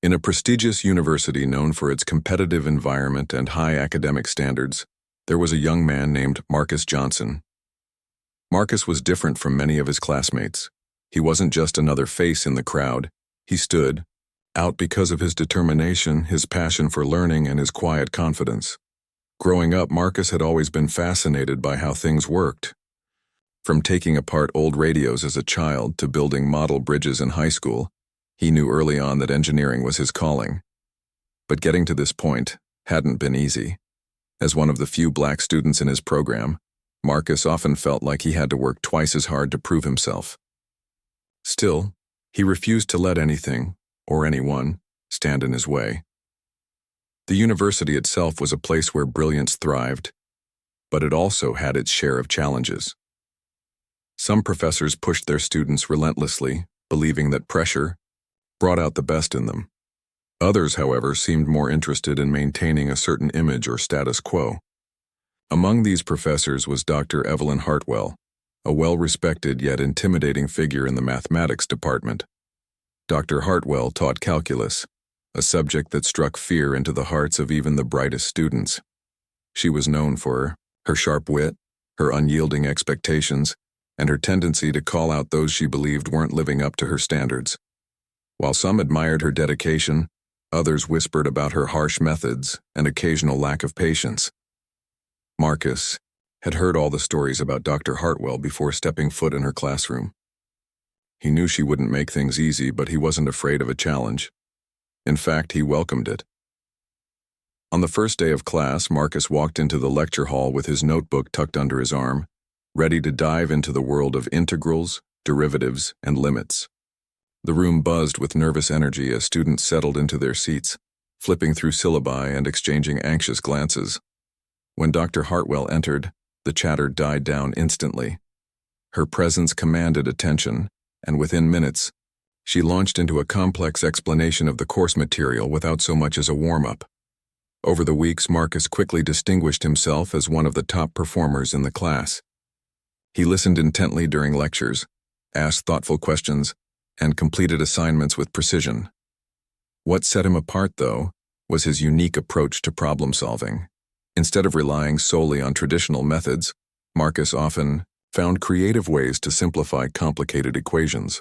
In a prestigious university known for its competitive environment and high academic standards, there was a young man named Marcus Johnson. Marcus was different from many of his classmates. He wasn't just another face in the crowd. He stood out because of his determination, his passion for learning, and his quiet confidence. Growing up, Marcus had always been fascinated by how things worked. From taking apart old radios as a child to building model bridges in high school, he knew early on that engineering was his calling. But getting to this point hadn't been easy. As one of the few black students in his program, Marcus often felt like he had to work twice as hard to prove himself. Still, he refused to let anything, or anyone, stand in his way. The university itself was a place where brilliance thrived, but it also had its share of challenges. Some professors pushed their students relentlessly, believing that pressure brought out the best in them. Others, however, seemed more interested in maintaining a certain image or status quo. Among these professors was Dr. Evelyn Hartwell, a well-respected yet intimidating figure in the mathematics department. Dr. Hartwell taught calculus, a subject that struck fear into the hearts of even the brightest students. She was known for her sharp wit, her unyielding expectations, and her tendency to call out those she believed weren't living up to her standards. While some admired her dedication, others whispered about her harsh methods and occasional lack of patience. Marcus had heard all the stories about Dr. Hartwell before stepping foot in her classroom. He knew she wouldn't make things easy, but he wasn't afraid of a challenge. In fact, he welcomed it. On the first day of class, Marcus walked into the lecture hall with his notebook tucked under his arm, ready to dive into the world of integrals, derivatives, and limits. The room buzzed with nervous energy as students settled into their seats, flipping through syllabi and exchanging anxious glances. When Dr. Hartwell entered, the chatter died down instantly. Her presence commanded attention, and within minutes, she launched into a complex explanation of the course material without so much as a warm-up. Over the weeks, Marcus quickly distinguished himself as one of the top performers in the class. He listened intently during lectures, asked thoughtful questions, and completed assignments with precision. What set him apart, though, was his unique approach to problem-solving. Instead of relying solely on traditional methods, Marcus often found creative ways to simplify complicated equations.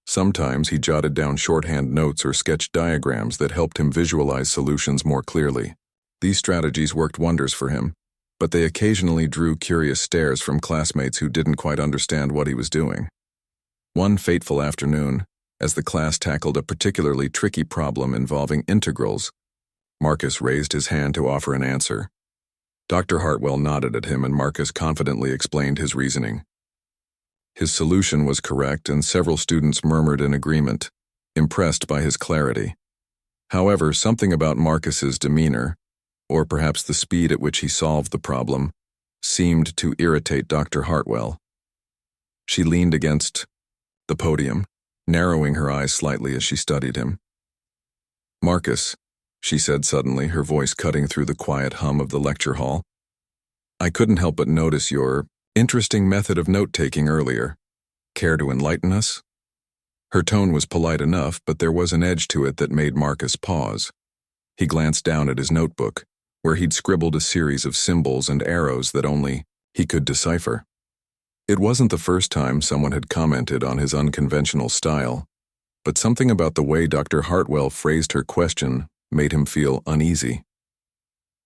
Sometimes he jotted down shorthand notes or sketched diagrams that helped him visualize solutions more clearly. These strategies worked wonders for him, but they occasionally drew curious stares from classmates who didn't quite understand what he was doing. One fateful afternoon, as the class tackled a particularly tricky problem involving integrals, Marcus raised his hand to offer an answer. Dr. Hartwell nodded at him, and Marcus confidently explained his reasoning. His solution was correct, and several students murmured in agreement, impressed by his clarity. However, something about Marcus's demeanor, or perhaps the speed at which he solved the problem, seemed to irritate Dr. Hartwell. She leaned against the podium, narrowing her eyes slightly as she studied him. "Marcus," she said suddenly, her voice cutting through the quiet hum of the lecture hall, "I couldn't help but notice your interesting method of note-taking earlier. Care to enlighten us?" Her tone was polite enough, but there was an edge to it that made Marcus pause. He glanced down at his notebook, where he'd scribbled a series of symbols and arrows that only he could decipher. It wasn't the first time someone had commented on his unconventional style, but something about the way Dr. Hartwell phrased her question made him feel uneasy.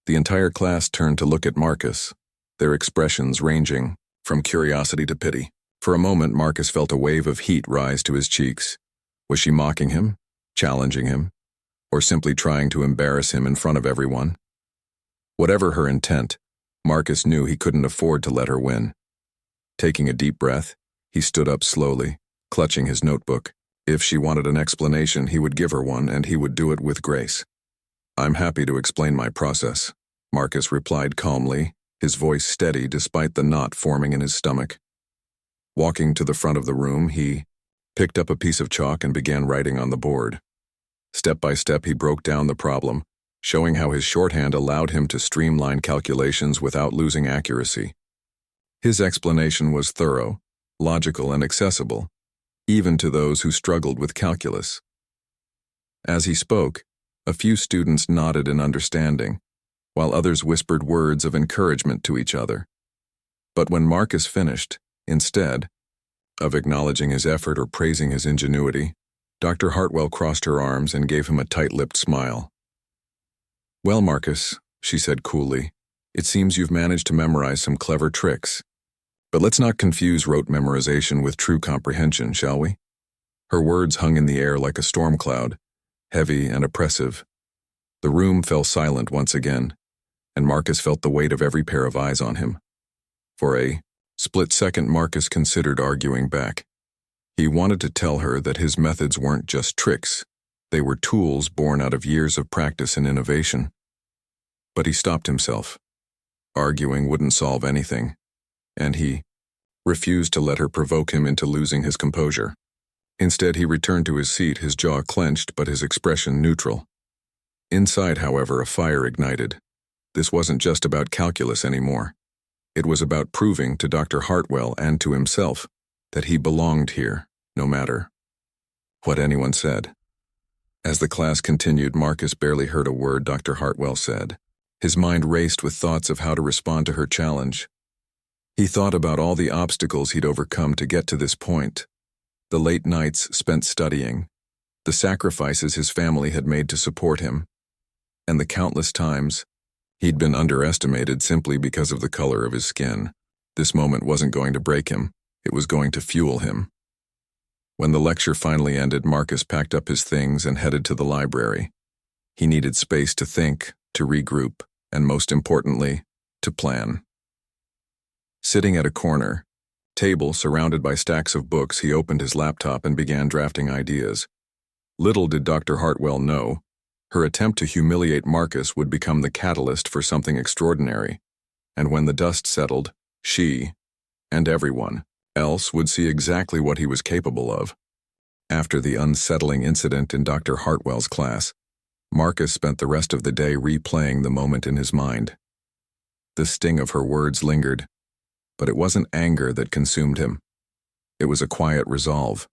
The entire class turned to look at Marcus, their expressions ranging from curiosity to pity. For a moment, Marcus felt a wave of heat rise to his cheeks. Was she mocking him, challenging him, or simply trying to embarrass him in front of everyone? Whatever her intent, Marcus knew he couldn't afford to let her win. Taking a deep breath, he stood up slowly, clutching his notebook. If she wanted an explanation, he would give her one, and he would do it with grace. "I'm happy to explain my process," Marcus replied calmly, his voice steady despite the knot forming in his stomach. Walking to the front of the room, he picked up a piece of chalk and began writing on the board. Step by step, he broke down the problem, showing how his shorthand allowed him to streamline calculations without losing accuracy. His explanation was thorough, logical, and accessible, even to those who struggled with calculus. As he spoke, a few students nodded in understanding, while others whispered words of encouragement to each other. But when Marcus finished, instead of acknowledging his effort or praising his ingenuity, Dr. Hartwell crossed her arms and gave him a tight-lipped smile. "Well, Marcus," she said coolly, "it seems you've managed to memorize some clever tricks. But let's not confuse rote memorization with true comprehension, shall we?" Her words hung in the air like a storm cloud, heavy and oppressive. The room fell silent once again, and Marcus felt the weight of every pair of eyes on him. For a split second, Marcus considered arguing back. He wanted to tell her that his methods weren't just tricks, they were tools born out of years of practice and innovation. But he stopped himself. Arguing wouldn't solve anything, and he refused to let her provoke him into losing his composure. Instead, he returned to his seat, his jaw clenched but his expression neutral. Inside, however, a fire ignited. This wasn't just about calculus anymore. It was about proving to Dr. Hartwell and to himself that he belonged here, no matter what anyone said. As the class continued, Marcus barely heard a word Dr. Hartwell said. His mind raced with thoughts of how to respond to her challenge. He thought about all the obstacles he'd overcome to get to this point, the late nights spent studying, the sacrifices his family had made to support him, and the countless times he'd been underestimated simply because of the color of his skin. This moment wasn't going to break him, it was going to fuel him. When the lecture finally ended, Marcus packed up his things and headed to the library. He needed space to think, to regroup, and most importantly, to plan. Sitting at a corner table surrounded by stacks of books, he opened his laptop and began drafting ideas. Little did Dr. Hartwell know, her attempt to humiliate Marcus would become the catalyst for something extraordinary, and when the dust settled, she, and everyone else, would see exactly what he was capable of. After the unsettling incident in Dr. Hartwell's class, Marcus spent the rest of the day replaying the moment in his mind. The sting of her words lingered, but it wasn't anger that consumed him. It was a quiet resolve.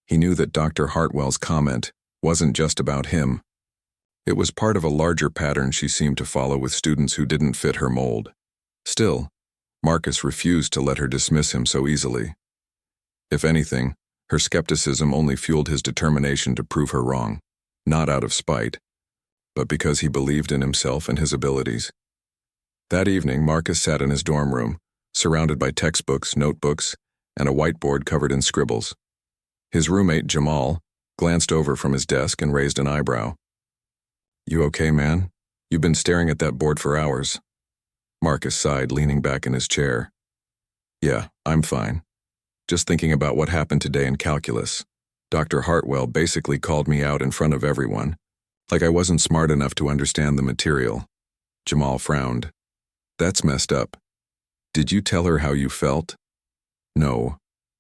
He knew that Dr. Hartwell's comment wasn't just about him. It was part of a larger pattern she seemed to follow with students who didn't fit her mold. Still, Marcus refused to let her dismiss him so easily. If anything, her skepticism only fueled his determination to prove her wrong, not out of spite, but because he believed in himself and his abilities. That evening, Marcus sat in his dorm room, surrounded by textbooks, notebooks, and a whiteboard covered in scribbles. His roommate, Jamal, glanced over from his desk and raised an eyebrow. "You okay, man? You've been staring at that board for hours." Marcus sighed, leaning back in his chair. "Yeah, I'm fine. Just thinking about what happened today in calculus. Dr. Hartwell basically called me out in front of everyone, like I wasn't smart enough to understand the material." Jamal frowned. "That's messed up. Did you tell her how you felt?" "No,"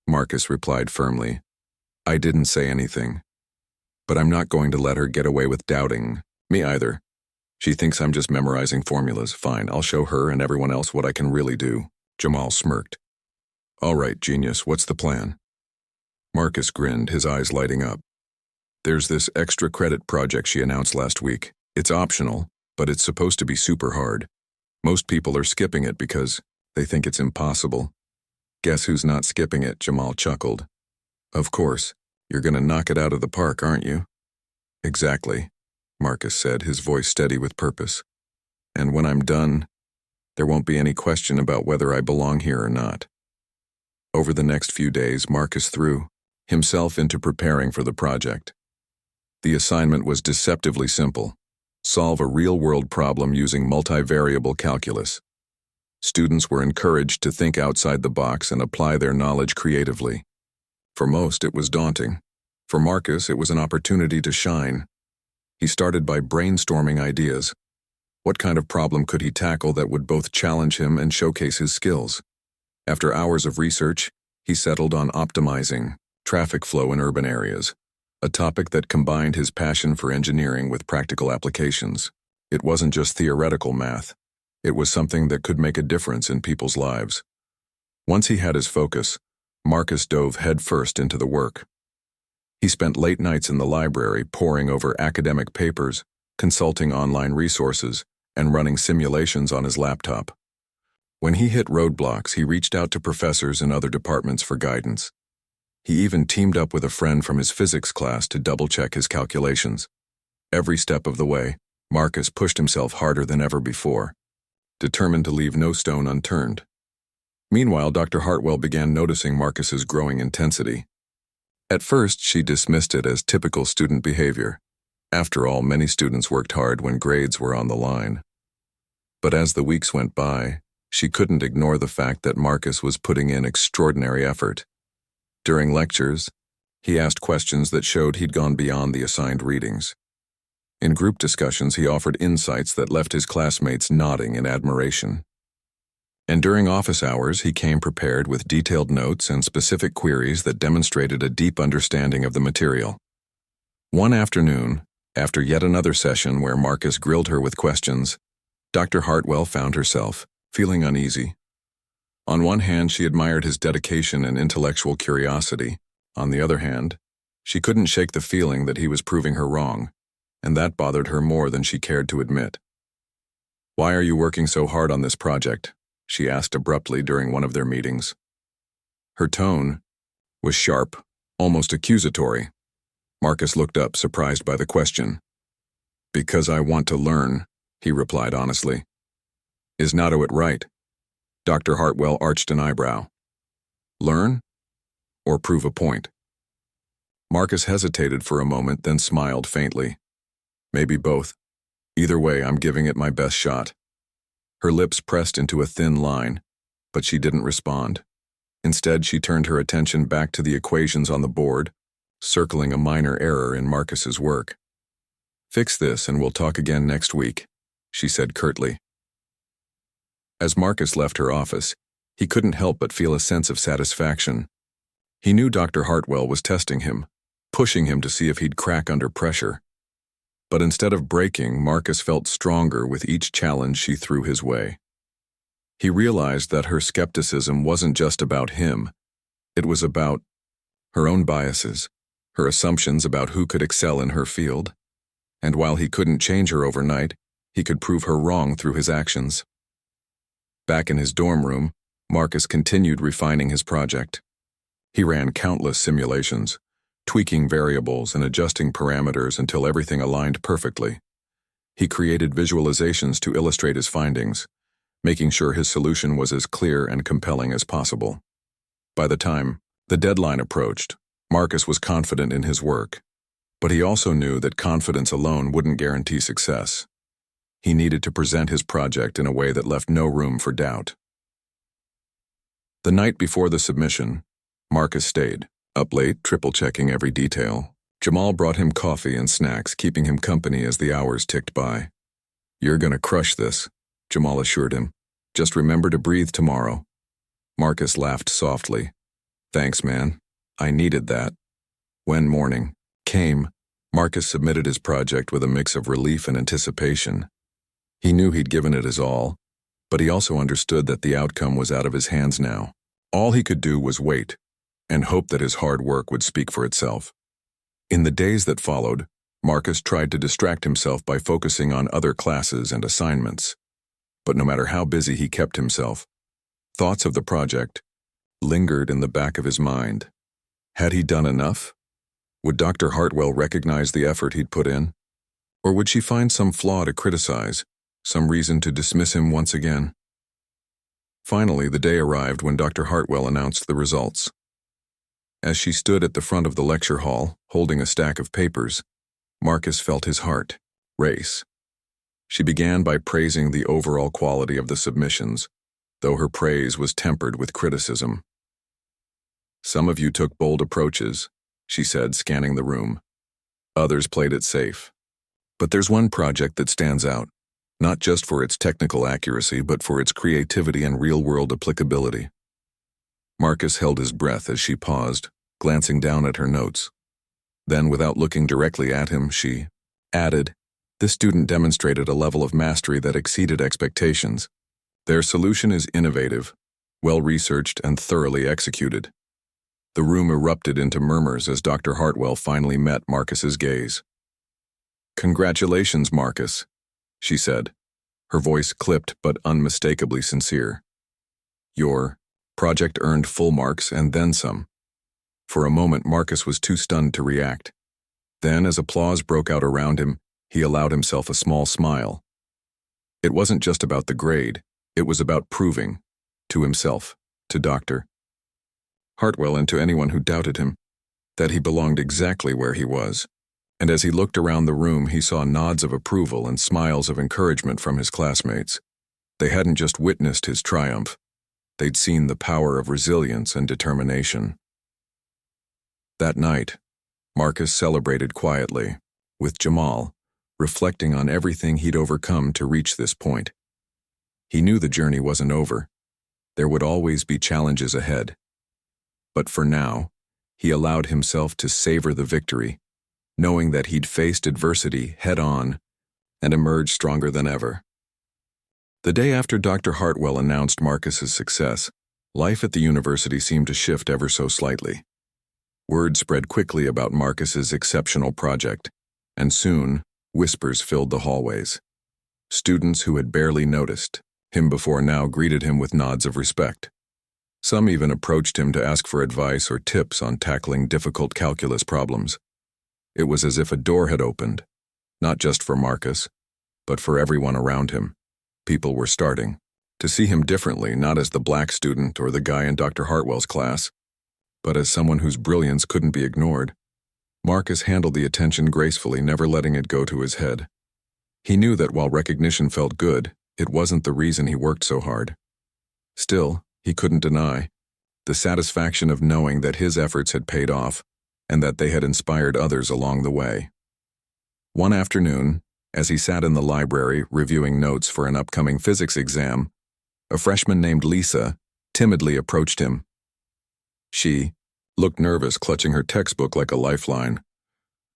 Marcus replied firmly. "I didn't say anything. But I'm not going to let her get away with doubting me either. She thinks I'm just memorizing formulas. Fine, I'll show her and everyone else what I can really do." Jamal smirked. "All right, genius, what's the plan?" Marcus grinned, his eyes lighting up. "There's this extra credit project she announced last week. It's optional, but it's supposed to be super hard. Most people are skipping it because they think it's impossible." "Guess who's not skipping it?" Jamal chuckled. "Of course, you're gonna knock it out of the park, aren't you?" "Exactly," Marcus said, his voice steady with purpose. "And when I'm done, there won't be any question about whether I belong here or not." Over the next few days, Marcus threw himself into preparing for the project. The assignment was deceptively simple: solve a real-world problem using multivariable calculus. Students were encouraged to think outside the box and apply their knowledge creatively. For most, it was daunting. For Marcus, it was an opportunity to shine. He started by brainstorming ideas. What kind of problem could he tackle that would both challenge him and showcase his skills? After hours of research, he settled on optimizing traffic flow in urban areas, a topic that combined his passion for engineering with practical applications. It wasn't just theoretical math. It was something that could make a difference in people's lives. Once he had his focus, Marcus dove headfirst into the work. He spent late nights in the library poring over academic papers, consulting online resources, and running simulations on his laptop. When he hit roadblocks, he reached out to professors in other departments for guidance. He even teamed up with a friend from his physics class to double-check his calculations. Every step of the way, Marcus pushed himself harder than ever before, determined to leave no stone unturned. Meanwhile, Dr. Hartwell began noticing Marcus's growing intensity. At first, she dismissed it as typical student behavior. After all, many students worked hard when grades were on the line. But as the weeks went by, she couldn't ignore the fact that Marcus was putting in extraordinary effort. During lectures, he asked questions that showed he'd gone beyond the assigned readings. In group discussions, he offered insights that left his classmates nodding in admiration. And during office hours, he came prepared with detailed notes and specific queries that demonstrated a deep understanding of the material. One afternoon, after yet another session where Marcus grilled her with questions, Dr. Hartwell found herself feeling uneasy. On one hand, she admired his dedication and intellectual curiosity. On the other hand, she couldn't shake the feeling that he was proving her wrong, and that bothered her more than she cared to admit. "Why are you working so hard on this project?" she asked abruptly during one of their meetings. Her tone was sharp, almost accusatory. Marcus looked up, surprised by the question. "Because I want to learn," he replied honestly. "Is not it right?" Dr. Hartwell arched an eyebrow. "Learn? Or prove a point?" Marcus hesitated for a moment, then smiled faintly. "Maybe both. Either way, I'm giving it my best shot." Her lips pressed into a thin line, but she didn't respond. Instead, she turned her attention back to the equations on the board, circling a minor error in Marcus's work. "Fix this and we'll talk again next week," she said curtly. As Marcus left her office, he couldn't help but feel a sense of satisfaction. He knew Dr. Hartwell was testing him, pushing him to see if he'd crack under pressure. But instead of breaking, Marcus felt stronger with each challenge she threw his way. He realized that her skepticism wasn't just about him. It was about her own biases, her assumptions about who could excel in her field. And while he couldn't change her overnight, he could prove her wrong through his actions. Back in his dorm room, Marcus continued refining his project. He ran countless simulations, tweaking variables and adjusting parameters until everything aligned perfectly. He created visualizations to illustrate his findings, making sure his solution was as clear and compelling as possible. By the time the deadline approached, Marcus was confident in his work, but he also knew that confidence alone wouldn't guarantee success. He needed to present his project in a way that left no room for doubt. The night before the submission, Marcus stayed, up late, triple-checking every detail. Jamal brought him coffee and snacks, keeping him company as the hours ticked by. "You're gonna crush this," Jamal assured him. "Just remember to breathe tomorrow." Marcus laughed softly. "Thanks, man. I needed that." When morning came, Marcus submitted his project with a mix of relief and anticipation. He knew he'd given it his all, but he also understood that the outcome was out of his hands now. All he could do was wait and hope that his hard work would speak for itself. In the days that followed, Marcus tried to distract himself by focusing on other classes and assignments. But no matter how busy he kept himself, thoughts of the project lingered in the back of his mind. Had he done enough? Would Dr. Hartwell recognize the effort he'd put in? Or would she find some flaw to criticize, some reason to dismiss him once again? Finally, the day arrived when Dr. Hartwell announced the results. As she stood at the front of the lecture hall, holding a stack of papers, Marcus felt his heart race. She began by praising the overall quality of the submissions, though her praise was tempered with criticism. "Some of you took bold approaches," she said, scanning the room. "Others played it safe. But there's one project that stands out, not just for its technical accuracy, but for its creativity and real-world applicability." Marcus held his breath as she paused, glancing down at her notes. Then, without looking directly at him, she added, "This student demonstrated a level of mastery that exceeded expectations. Their solution is innovative, well-researched, and thoroughly executed." The room erupted into murmurs as Dr. Hartwell finally met Marcus's gaze. "Congratulations, Marcus," she said, her voice clipped but unmistakably sincere. "Your project earned full marks and then some." For a moment, Marcus was too stunned to react. Then, as applause broke out around him, he allowed himself a small smile. It wasn't just about the grade, it was about proving, to himself, to Dr. Hartwell and to anyone who doubted him, that he belonged exactly where he was. And as he looked around the room, he saw nods of approval and smiles of encouragement from his classmates. They hadn't just witnessed his triumph, they'd seen the power of resilience and determination. That night, Marcus celebrated quietly, with Jamal, reflecting on everything he'd overcome to reach this point. He knew the journey wasn't over. There would always be challenges ahead. But for now, he allowed himself to savor the victory, knowing that he'd faced adversity head-on and emerged stronger than ever. The day after Dr. Hartwell announced Marcus's success, life at the university seemed to shift ever so slightly. Word spread quickly about Marcus's exceptional project, and soon, whispers filled the hallways. Students who had barely noticed him before now greeted him with nods of respect. Some even approached him to ask for advice or tips on tackling difficult calculus problems. It was as if a door had opened, not just for Marcus, but for everyone around him. People were starting to see him differently, not as the black student or the guy in Dr. Hartwell's class, but as someone whose brilliance couldn't be ignored. Marcus handled the attention gracefully, never letting it go to his head. He knew that while recognition felt good, it wasn't the reason he worked so hard. Still, he couldn't deny the satisfaction of knowing that his efforts had paid off and that they had inspired others along the way. One afternoon, as he sat in the library reviewing notes for an upcoming physics exam, a freshman named Lisa timidly approached him. She looked nervous, clutching her textbook like a lifeline.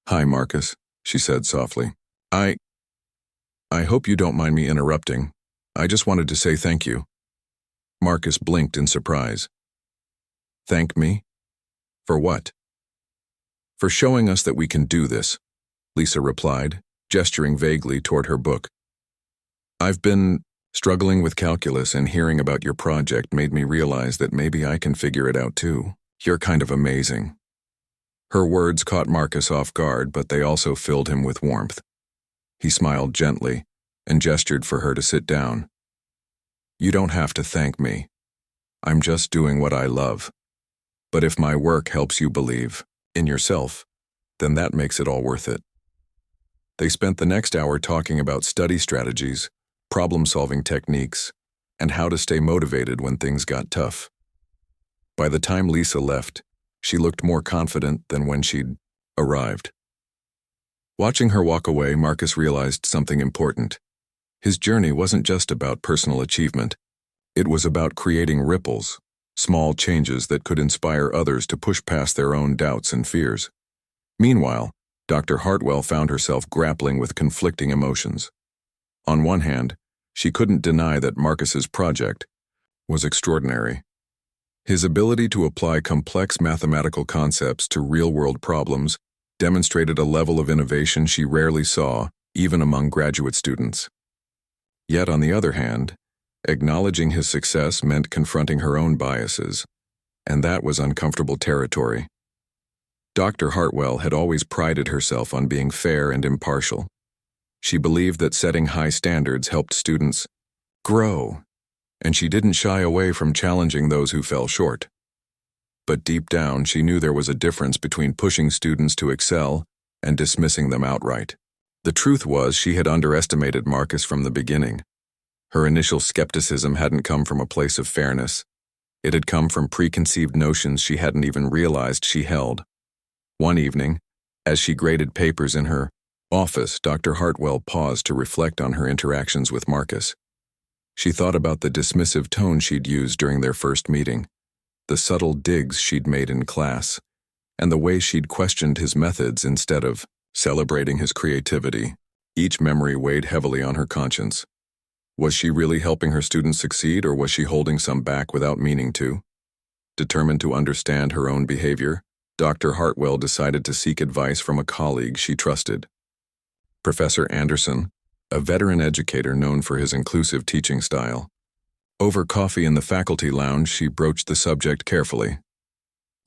"Hi, Marcus," she said softly. I hope you don't mind me interrupting. I just wanted to say thank you." Marcus blinked in surprise. "Thank me? For what?" "For showing us that we can do this," Lisa replied, gesturing vaguely toward her book. "I've been struggling with calculus, and hearing about your project made me realize that maybe I can figure it out too. You're kind of amazing." Her words caught Marcus off guard, but they also filled him with warmth. He smiled gently and gestured for her to sit down. "You don't have to thank me. I'm just doing what I love. But if my work helps you believe in yourself, then that makes it all worth it." They spent the next hour talking about study strategies, problem-solving techniques, and how to stay motivated when things got tough. By the time Lisa left, she looked more confident than when she'd arrived. Watching her walk away, Marcus realized something important. His journey wasn't just about personal achievement. It was about creating ripples, small changes that could inspire others to push past their own doubts and fears. Meanwhile, Dr. Hartwell found herself grappling with conflicting emotions. On one hand, she couldn't deny that Marcus's project was extraordinary. His ability to apply complex mathematical concepts to real-world problems demonstrated a level of innovation she rarely saw, even among graduate students. Yet, on the other hand, acknowledging his success meant confronting her own biases, and that was uncomfortable territory. Dr. Hartwell had always prided herself on being fair and impartial. She believed that setting high standards helped students grow, and she didn't shy away from challenging those who fell short. But deep down, she knew there was a difference between pushing students to excel and dismissing them outright. The truth was, she had underestimated Marcus from the beginning. Her initial skepticism hadn't come from a place of fairness. It had come from preconceived notions she hadn't even realized she held. One evening, as she graded papers in her office, Dr. Hartwell paused to reflect on her interactions with Marcus. She thought about the dismissive tone she'd used during their first meeting, the subtle digs she'd made in class, and the way she'd questioned his methods instead of celebrating his creativity. Each memory weighed heavily on her conscience. Was she really helping her students succeed, or was she holding some back without meaning to? Determined to understand her own behavior, Dr. Hartwell decided to seek advice from a colleague she trusted. Professor Anderson, a veteran educator known for his inclusive teaching style. Over coffee in the faculty lounge, she broached the subject carefully.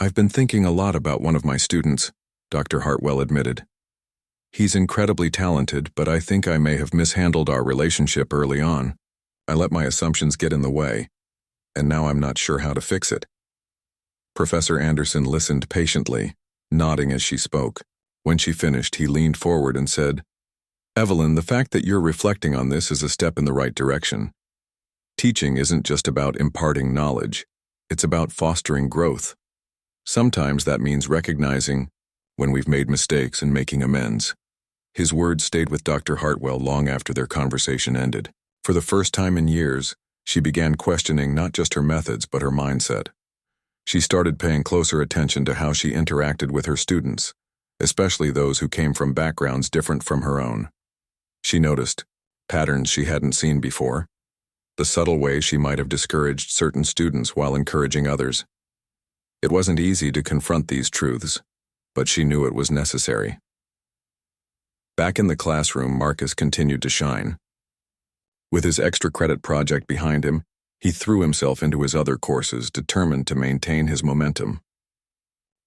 "I've been thinking a lot about one of my students," Dr. Hartwell admitted. "He's incredibly talented, but I think I may have mishandled our relationship early on. I let my assumptions get in the way, and now I'm not sure how to fix it." Professor Anderson listened patiently, nodding as she spoke. When she finished, he leaned forward and said, "Evelyn, the fact that you're reflecting on this is a step in the right direction. Teaching isn't just about imparting knowledge, it's about fostering growth. Sometimes that means recognizing when we've made mistakes and making amends." His words stayed with Dr. Hartwell long after their conversation ended. For the first time in years, she began questioning not just her methods but her mindset. She started paying closer attention to how she interacted with her students, especially those who came from backgrounds different from her own. She noticed patterns she hadn't seen before, the subtle ways she might have discouraged certain students while encouraging others. It wasn't easy to confront these truths, but she knew it was necessary. Back in the classroom, Marcus continued to shine. With his extra credit project behind him, he threw himself into his other courses, determined to maintain his momentum.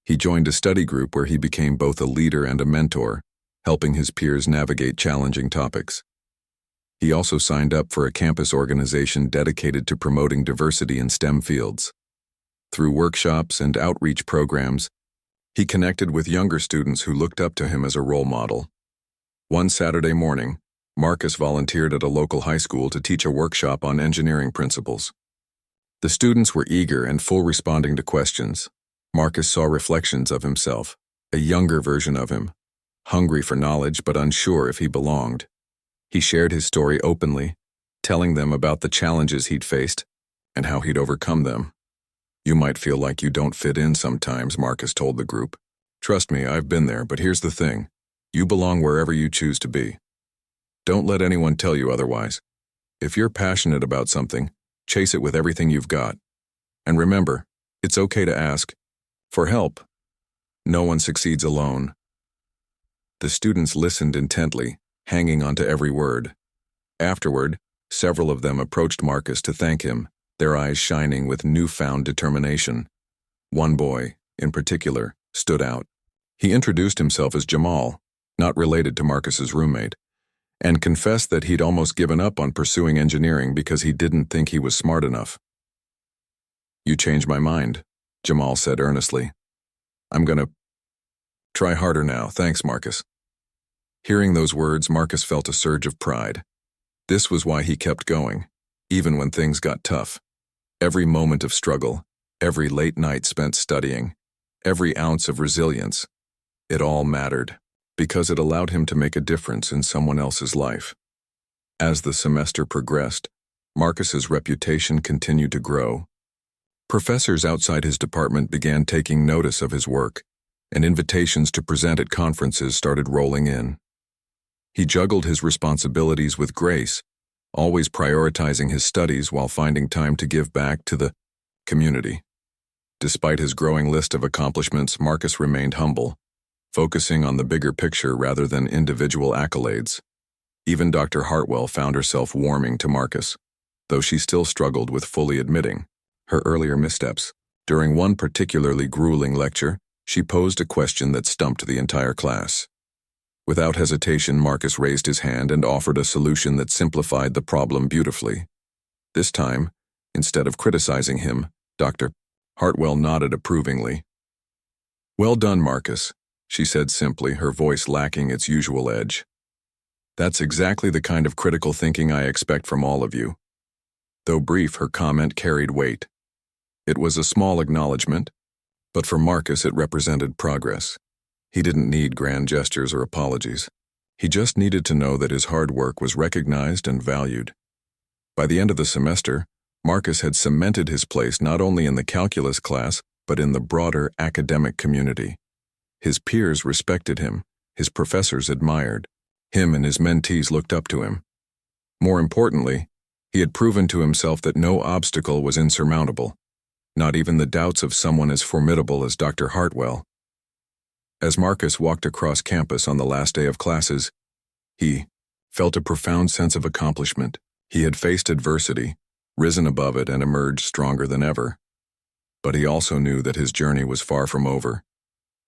He joined a study group where he became both a leader and a mentor, helping his peers navigate challenging topics. He also signed up for a campus organization dedicated to promoting diversity in STEM fields. Through workshops and outreach programs, he connected with younger students who looked up to him as a role model. One Saturday morning, Marcus volunteered at a local high school to teach a workshop on engineering principles. The students were eager and full, responding to questions. Marcus saw reflections of himself, a younger version of him, hungry for knowledge but unsure if he belonged. He shared his story openly, telling them about the challenges he'd faced and how he'd overcome them. "You might feel like you don't fit in sometimes," Marcus told the group. "Trust me, I've been there, but here's the thing. You belong wherever you choose to be. Don't let anyone tell you otherwise. If you're passionate about something, chase it with everything you've got. And remember, it's okay to ask for help. No one succeeds alone." The students listened intently, hanging on to every word. Afterward, several of them approached Marcus to thank him, their eyes shining with newfound determination. One boy, in particular, stood out. He introduced himself as Jamal, not related to Marcus's roommate, and confessed that he'd almost given up on pursuing engineering because he didn't think he was smart enough. "You changed my mind," Jamal said earnestly. "I'm gonna try harder now, thanks, Marcus." Hearing those words, Marcus felt a surge of pride. This was why he kept going, even when things got tough. Every moment of struggle, every late night spent studying, every ounce of resilience, it all mattered, because it allowed him to make a difference in someone else's life. As the semester progressed, Marcus's reputation continued to grow. Professors outside his department began taking notice of his work, and invitations to present at conferences started rolling in. He juggled his responsibilities with grace, always prioritizing his studies while finding time to give back to the community. Despite his growing list of accomplishments, Marcus remained humble, focusing on the bigger picture rather than individual accolades. Even Dr. Hartwell found herself warming to Marcus, though she still struggled with fully admitting her earlier missteps. During one particularly grueling lecture, she posed a question that stumped the entire class. Without hesitation, Marcus raised his hand and offered a solution that simplified the problem beautifully. This time, instead of criticizing him, Dr. Hartwell nodded approvingly. "Well done, Marcus," she said simply, her voice lacking its usual edge. "That's exactly the kind of critical thinking I expect from all of you." Though brief, her comment carried weight. It was a small acknowledgement, but for Marcus it represented progress. He didn't need grand gestures or apologies. He just needed to know that his hard work was recognized and valued. By the end of the semester, Marcus had cemented his place not only in the calculus class, but in the broader academic community. His peers respected him, his professors admired him, and his mentees looked up to him. More importantly, he had proven to himself that no obstacle was insurmountable. not even the doubts of someone as formidable as Dr. Hartwell. As Marcus walked across campus on the last day of classes, he felt a profound sense of accomplishment. He had faced adversity, risen above it, and emerged stronger than ever. But he also knew that his journey was far from over.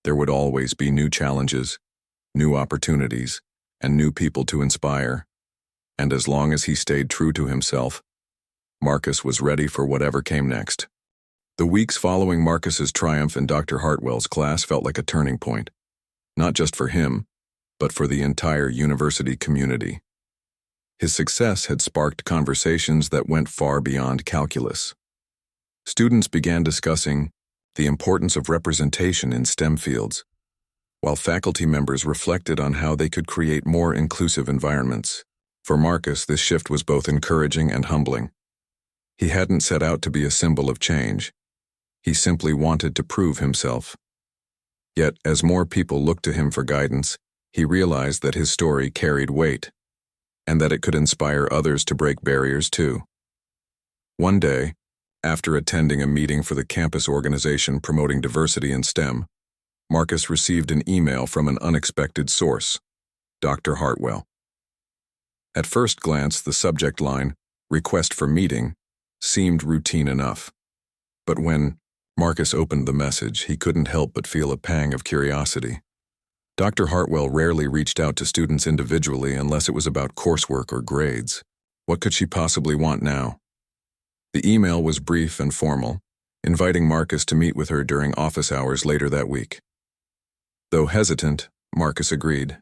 There would always be new challenges, new opportunities, and new people to inspire. And as long as he stayed true to himself, Marcus was ready for whatever came next. The weeks following Marcus's triumph in Dr. Hartwell's class felt like a turning point, not just for him, but for the entire university community. His success had sparked conversations that went far beyond calculus. Students began discussing the importance of representation in STEM fields, while faculty members reflected on how they could create more inclusive environments. For Marcus, this shift was both encouraging and humbling. He hadn't set out to be a symbol of change. He simply wanted to prove himself. Yet, as more people looked to him for guidance, he realized that his story carried weight, and that it could inspire others to break barriers too. One day, after attending a meeting for the campus organization promoting diversity in STEM, Marcus received an email from an unexpected source, Dr. Hartwell. At first glance, the subject line, "Request for Meeting," seemed routine enough. But when Marcus opened the message, he couldn't help but feel a pang of curiosity. Dr. Hartwell rarely reached out to students individually unless it was about coursework or grades. What could she possibly want now? The email was brief and formal, inviting Marcus to meet with her during office hours later that week. Though hesitant, Marcus agreed.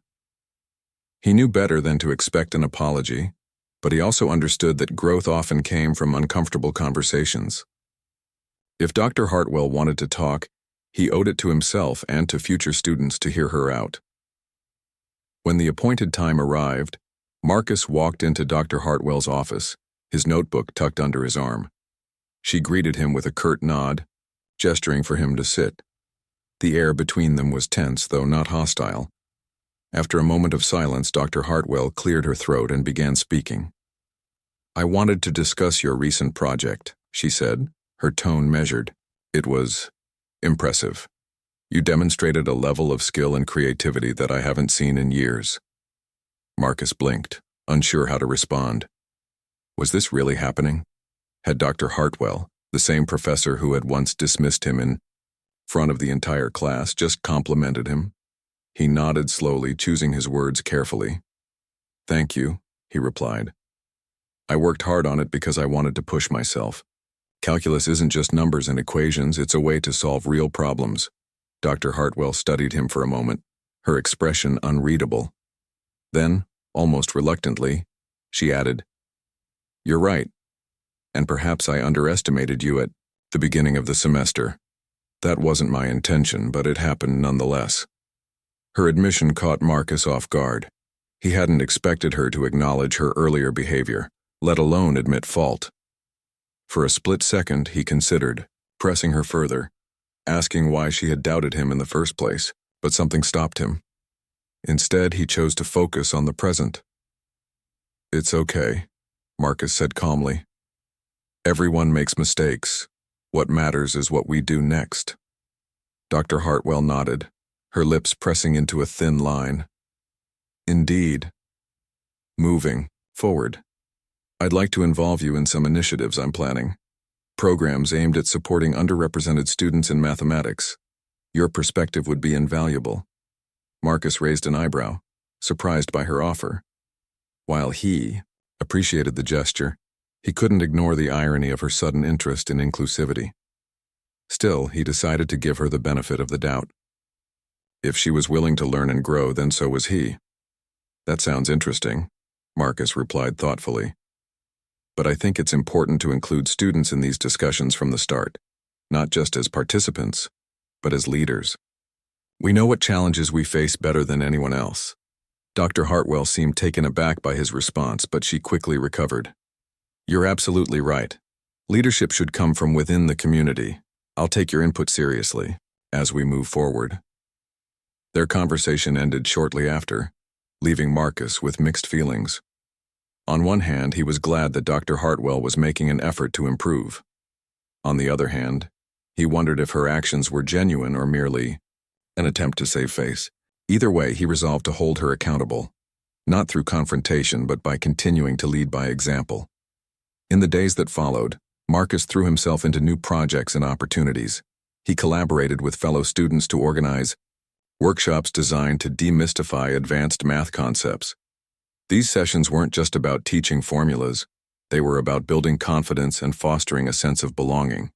He knew better than to expect an apology, but he also understood that growth often came from uncomfortable conversations. If Dr. Hartwell wanted to talk, he owed it to himself and to future students to hear her out. When the appointed time arrived, Marcus walked into Dr. Hartwell's office, his notebook tucked under his arm. She greeted him with a curt nod, gesturing for him to sit. The air between them was tense, though not hostile. After a moment of silence, Dr. Hartwell cleared her throat and began speaking. "I wanted to discuss your recent project," she said, her tone measured. "It was impressive. You demonstrated a level of skill and creativity that I haven't seen in years." Marcus blinked, unsure how to respond. Was this really happening? Had Dr. Hartwell, the same professor who had once dismissed him in front of the entire class, just complimented him? He nodded slowly, choosing his words carefully. "Thank you," he replied. "I worked hard on it because I wanted to push myself. Calculus isn't just numbers and equations, it's a way to solve real problems." Dr. Hartwell studied him for a moment, her expression unreadable. Then, almost reluctantly, she added, "You're right, and perhaps I underestimated you at the beginning of the semester. That wasn't my intention, but it happened nonetheless." Her admission caught Marcus off guard. He hadn't expected her to acknowledge her earlier behavior, let alone admit fault. For a split second, he considered pressing her further, asking why she had doubted him in the first place, but something stopped him. Instead, he chose to focus on the present. "It's okay," Marcus said calmly. "Everyone makes mistakes. What matters is what we do next." Dr. Hartwell nodded, her lips pressing into a thin line. "Indeed. Moving forward, I'd like to involve you in some initiatives I'm planning. Programs aimed at supporting underrepresented students in mathematics. Your perspective would be invaluable." Marcus raised an eyebrow, surprised by her offer. While he appreciated the gesture, he couldn't ignore the irony of her sudden interest in inclusivity. Still, he decided to give her the benefit of the doubt. If she was willing to learn and grow, then so was he. "That sounds interesting," Marcus replied thoughtfully. "But I think it's important to include students in these discussions from the start, not just as participants, but as leaders. We know what challenges we face better than anyone else." Dr. Hartwell seemed taken aback by his response, but she quickly recovered. "You're absolutely right. Leadership should come from within the community. I'll take your input seriously as we move forward." Their conversation ended shortly after, leaving Marcus with mixed feelings. On one hand, he was glad that Dr. Hartwell was making an effort to improve. On the other hand, He wondered if her actions were genuine or merely an attempt to save face. Either way, he resolved to hold her accountable, not through confrontation but by continuing to lead by example. In the days that followed, Marcus threw himself into new projects and opportunities. He collaborated with fellow students to organize workshops designed to demystify advanced math concepts. These sessions weren't just about teaching formulas, they were about building confidence and fostering a sense of belonging.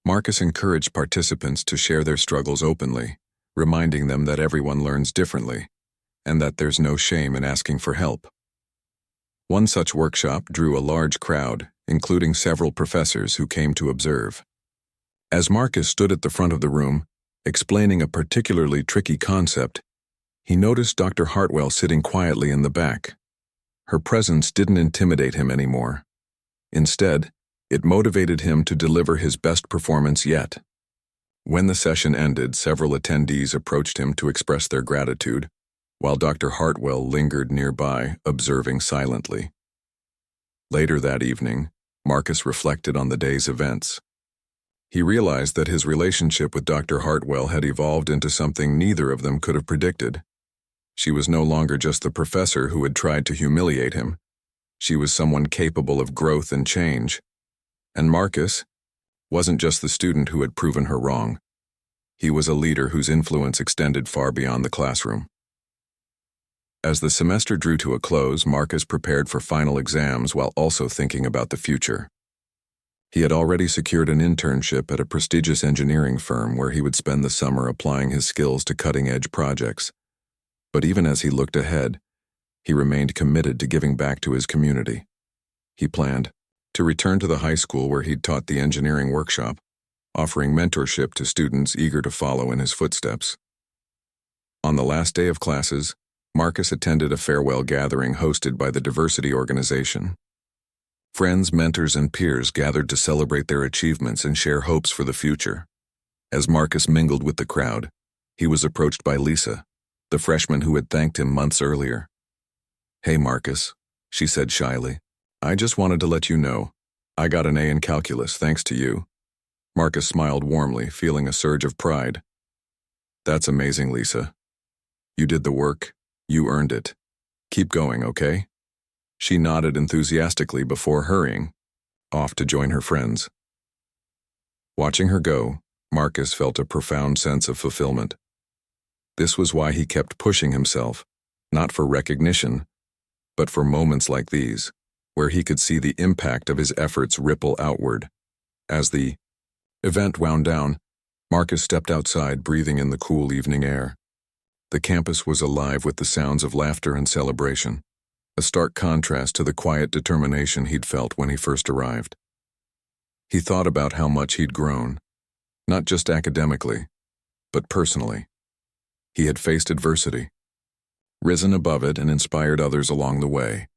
Marcus encouraged participants to share their struggles openly, reminding them that everyone learns differently, and that there's no shame in asking for help. One such workshop drew a large crowd, including several professors who came to observe. As Marcus stood at the front of the room, explaining a particularly tricky concept, he noticed Dr. Hartwell sitting quietly in the back. Her presence didn't intimidate him anymore. Instead, it motivated him to deliver his best performance yet. When the session ended, several attendees approached him to express their gratitude, while Dr. Hartwell lingered nearby, observing silently. Later that evening, Marcus reflected on the day's events. He realized that his relationship with Dr. Hartwell had evolved into something neither of them could have predicted. She was no longer just the professor who had tried to humiliate him. She was someone capable of growth and change. And Marcus wasn't just the student who had proven her wrong. He was a leader whose influence extended far beyond the classroom. As the semester drew to a close, Marcus prepared for final exams while also thinking about the future. He had already secured an internship at a prestigious engineering firm where he would spend the summer applying his skills to cutting-edge projects. But even as he looked ahead, he remained committed to giving back to his community. He planned to return to the high school where he'd taught the engineering workshop, offering mentorship to students eager to follow in his footsteps. On the last day of classes, Marcus attended a farewell gathering hosted by the diversity organization. Friends, mentors, and peers gathered to celebrate their achievements and share hopes for the future. As Marcus mingled with the crowd, he was approached by Lisa, the freshman who had thanked him months earlier. "Hey, Marcus," she said shyly. "I just wanted to let you know, I got an A in calculus thanks to you." Marcus smiled warmly, feeling a surge of pride. "That's amazing, Lisa. You did the work, you earned it. Keep going, okay?" She nodded enthusiastically before hurrying off to join her friends. Watching her go, Marcus felt a profound sense of fulfillment. This was why he kept pushing himself, not for recognition, but for moments like these, where he could see the impact of his efforts ripple outward. As the event wound down, Marcus stepped outside, breathing in the cool evening air. The campus was alive with the sounds of laughter and celebration, a stark contrast to the quiet determination he'd felt when he first arrived. He thought about how much he'd grown, not just academically, but personally. He had faced adversity, risen above it, and inspired others along the way.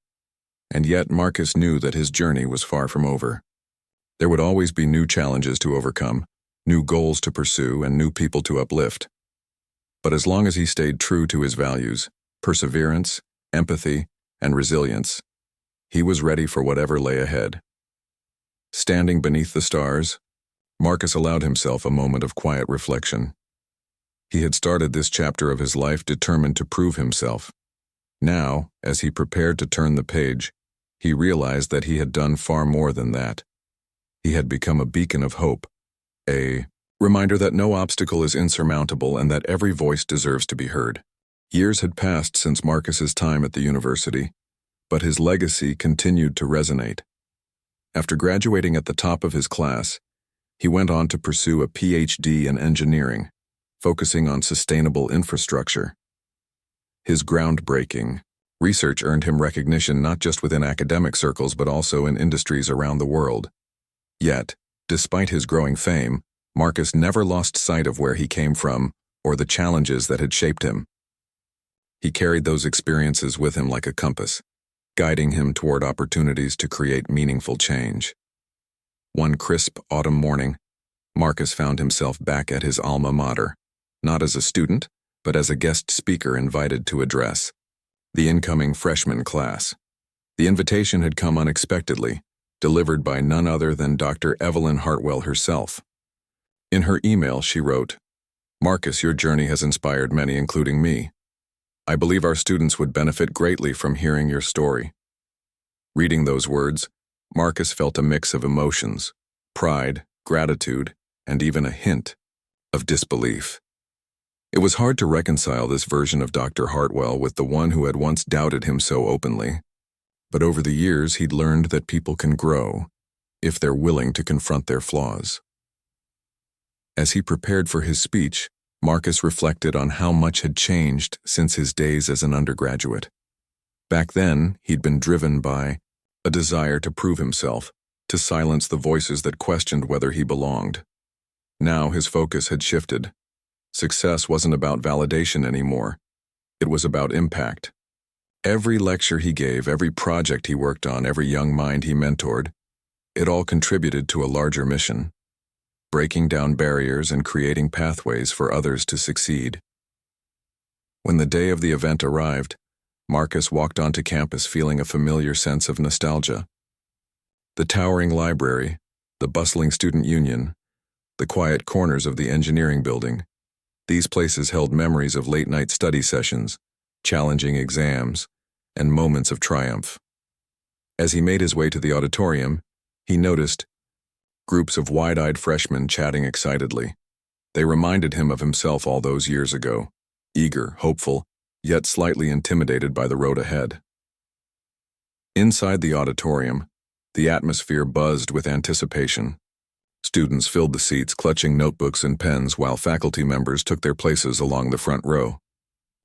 And yet Marcus knew that his journey was far from over. There would always be new challenges to overcome, new goals to pursue, and new people to uplift. But as long as he stayed true to his values, perseverance, empathy, and resilience, he was ready for whatever lay ahead. Standing beneath the stars, Marcus allowed himself a moment of quiet reflection. He had started this chapter of his life determined to prove himself. Now, as he prepared to turn the page, he realized that he had done far more than that. He had become a beacon of hope, a reminder that no obstacle is insurmountable and that every voice deserves to be heard. Years had passed since Marcus's time at the university, but his legacy continued to resonate. After graduating at the top of his class, he went on to pursue a PhD in engineering, focusing on sustainable infrastructure. His groundbreaking research earned him recognition not just within academic circles but also in industries around the world. Yet, despite his growing fame, Marcus never lost sight of where he came from or the challenges that had shaped him. He carried those experiences with him like a compass, guiding him toward opportunities to create meaningful change. One crisp autumn morning, Marcus found himself back at his alma mater, not as a student, but as a guest speaker invited to address the incoming freshman class. The invitation had come unexpectedly, delivered by none other than Dr. Evelyn Hartwell herself. In her email, she wrote, "Marcus, your journey has inspired many, including me. I believe our students would benefit greatly from hearing your story." Reading those words, Marcus felt a mix of emotions: pride, gratitude, and even a hint of disbelief. It was hard to reconcile this version of Dr. Hartwell with the one who had once doubted him so openly. But over the years, he'd learned that people can grow if they're willing to confront their flaws. As he prepared for his speech, Marcus reflected on how much had changed since his days as an undergraduate. Back then, he'd been driven by a desire to prove himself, to silence the voices that questioned whether he belonged. Now his focus had shifted. Success wasn't about validation anymore. It was about impact. Every lecture he gave, every project he worked on, every young mind he mentored, it all contributed to a larger mission: breaking down barriers and creating pathways for others to succeed. When the day of the event arrived, Marcus walked onto campus feeling a familiar sense of nostalgia. The towering library, the bustling student union, the quiet corners of the engineering building, these places held memories of late-night study sessions, challenging exams, and moments of triumph. As he made his way to the auditorium, he noticed groups of wide-eyed freshmen chatting excitedly. They reminded him of himself all those years ago, eager, hopeful, yet slightly intimidated by the road ahead. Inside the auditorium, the atmosphere buzzed with anticipation. Students filled the seats, clutching notebooks and pens, while faculty members took their places along the front row.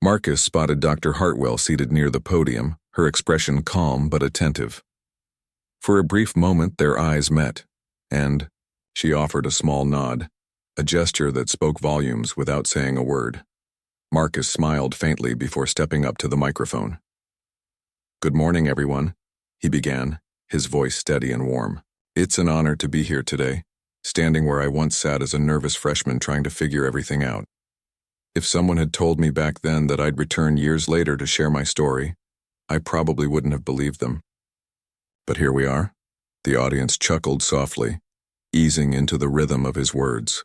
Marcus spotted Dr. Hartwell seated near the podium, her expression calm but attentive. For a brief moment, their eyes met, and she offered a small nod, a gesture that spoke volumes without saying a word. Marcus smiled faintly before stepping up to the microphone. "Good morning, everyone," he began, his voice steady and warm. "It's an honor to be here today, standing where I once sat as a nervous freshman trying to figure everything out. If someone had told me back then that I'd return years later to share my story, I probably wouldn't have believed them. But here we are." The audience chuckled softly, easing into the rhythm of his words.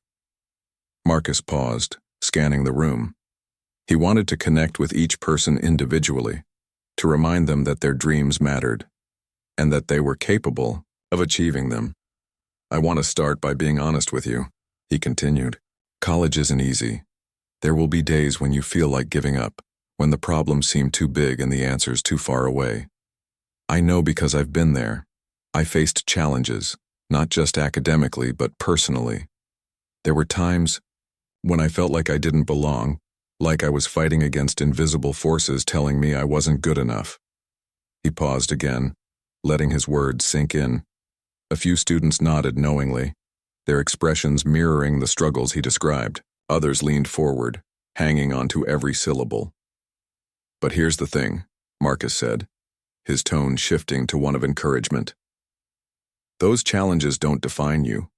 Marcus paused, scanning the room. He wanted to connect with each person individually, to remind them that their dreams mattered, and that they were capable of achieving them. "I want to start by being honest with you," he continued. "College isn't easy. There will be days when you feel like giving up, when the problems seem too big and the answers too far away. I know because I've been there. I faced challenges, not just academically, but personally. There were times when I felt like I didn't belong, like I was fighting against invisible forces telling me I wasn't good enough." He paused again, letting his words sink in. A few students nodded knowingly, their expressions mirroring the struggles he described. Others leaned forward, hanging on to every syllable. "But here's the thing," Marcus said, his tone shifting to one of encouragement. "Those challenges don't define you.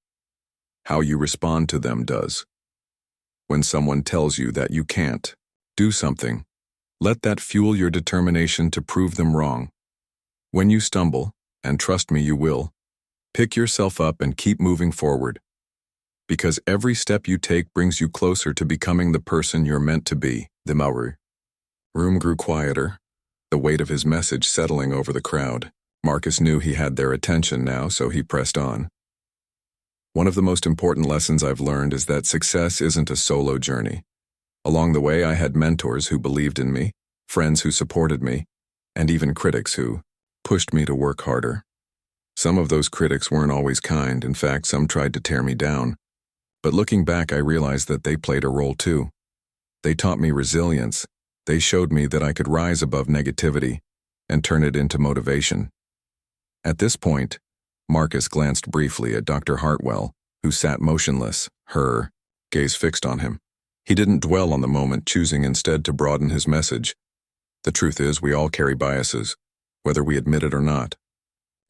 How you respond to them does. When someone tells you that you can't do something, let that fuel your determination to prove them wrong. When you stumble, and trust me you will, pick yourself up and keep moving forward. Because every step you take brings you closer to becoming the person you're meant to be." The Maori room grew quieter, the weight of his message settling over the crowd. Marcus knew he had their attention now, so he pressed on. "One of the most important lessons I've learned is that success isn't a solo journey. Along the way, I had mentors who believed in me, friends who supported me, and even critics who pushed me to work harder. Some of those critics weren't always kind. In fact, some tried to tear me down. But looking back, I realized that they played a role too. They taught me resilience. They showed me that I could rise above negativity and turn it into motivation." At this point, Marcus glanced briefly at Dr. Hartwell, who sat motionless, her gaze fixed on him. He didn't dwell on the moment, choosing instead to broaden his message. "The truth is, we all carry biases, whether we admit it or not.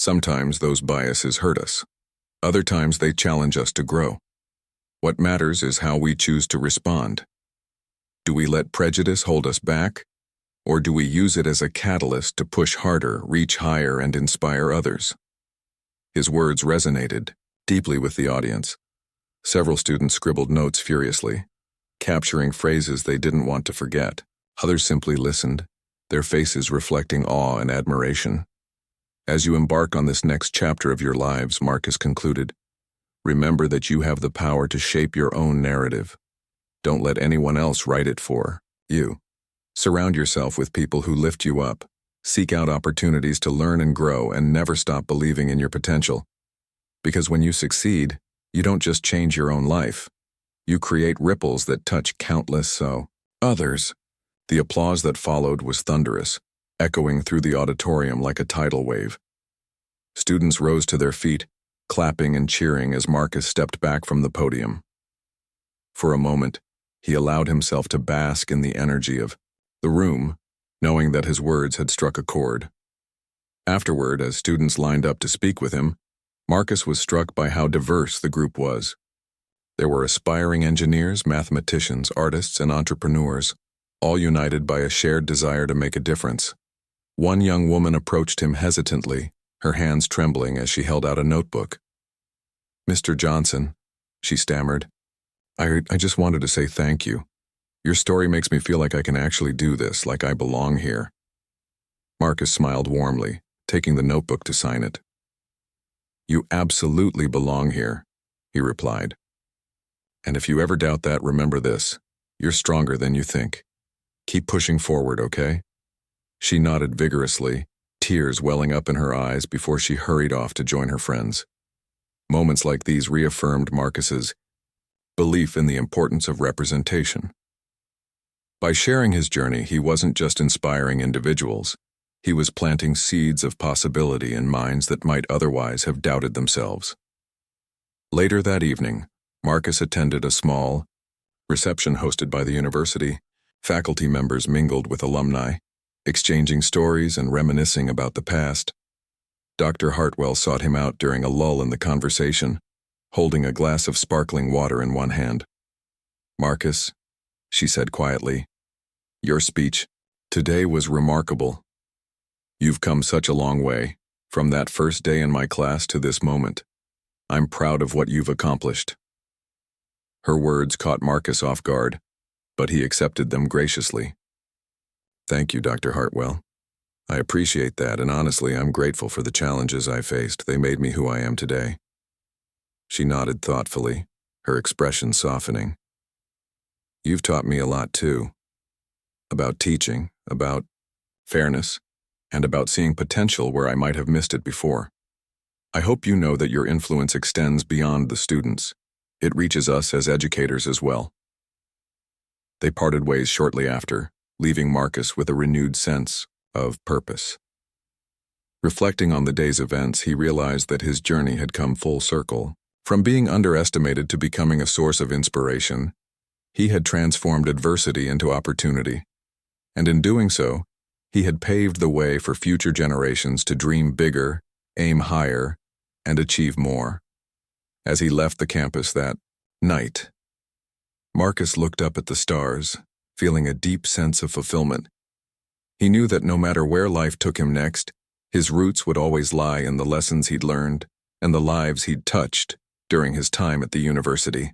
Sometimes those biases hurt us. Other times they challenge us to grow. What matters is how we choose to respond. Do we let prejudice hold us back, or do we use it as a catalyst to push harder, reach higher, and inspire others?" His words resonated deeply with the audience. Several students scribbled notes furiously, capturing phrases they didn't want to forget. Others simply listened, their faces reflecting awe and admiration. As you embark on this next chapter of your lives, Marcus concluded, remember that you have the power to shape your own narrative. Don't let anyone else write it for you. Surround yourself with people who lift you up. Seek out opportunities to learn and grow, and never stop believing in your potential. Because when you succeed, you don't just change your own life. You create ripples that touch countless others. The applause that followed was thunderous, echoing through the auditorium like a tidal wave. Students rose to their feet, clapping and cheering as Marcus stepped back from the podium. For a moment, he allowed himself to bask in the energy of the room, knowing that his words had struck a chord. Afterward, as students lined up to speak with him, Marcus was struck by how diverse the group was. There were aspiring engineers, mathematicians, artists, and entrepreneurs, all united by a shared desire to make a difference. One young woman approached him hesitantly, her hands trembling as she held out a notebook. "Mr. Johnson," she stammered, I just wanted to say thank you. Your story makes me feel like I can actually do this, like I belong here." Marcus smiled warmly, taking the notebook to sign it. "You absolutely belong here," he replied. "And if you ever doubt that, remember this. You're stronger than you think. Keep pushing forward, okay?" She nodded vigorously, tears welling up in her eyes before she hurried off to join her friends. Moments like these reaffirmed Marcus's belief in the importance of representation. By sharing his journey, he wasn't just inspiring individuals. He was planting seeds of possibility in minds that might otherwise have doubted themselves. Later that evening, Marcus attended a small reception hosted by the university. Faculty members mingled with alumni, exchanging stories and reminiscing about the past. Dr. Hartwell sought him out during a lull in the conversation, holding a glass of sparkling water in one hand. "Marcus," she said quietly, "your speech today was remarkable. You've come such a long way, from that first day in my class to this moment. I'm proud of what you've accomplished." Her words caught Marcus off guard, but he accepted them graciously. "Thank you, Dr. Hartwell. I appreciate that, and honestly, I'm grateful for the challenges I faced. They made me who I am today." She nodded thoughtfully, her expression softening. "You've taught me a lot too. About teaching, about fairness, and about seeing potential where I might have missed it before. I hope you know that your influence extends beyond the students. It reaches us as educators as well." They parted ways shortly after, leaving Marcus with a renewed sense of purpose. Reflecting on the day's events, he realized that his journey had come full circle. From being underestimated to becoming a source of inspiration, he had transformed adversity into opportunity. And in doing so, he had paved the way for future generations to dream bigger, aim higher, and achieve more. As he left the campus that night, Marcus looked up at the stars, feeling a deep sense of fulfillment. He knew that no matter where life took him next, his roots would always lie in the lessons he'd learned and the lives he'd touched during his time at the university.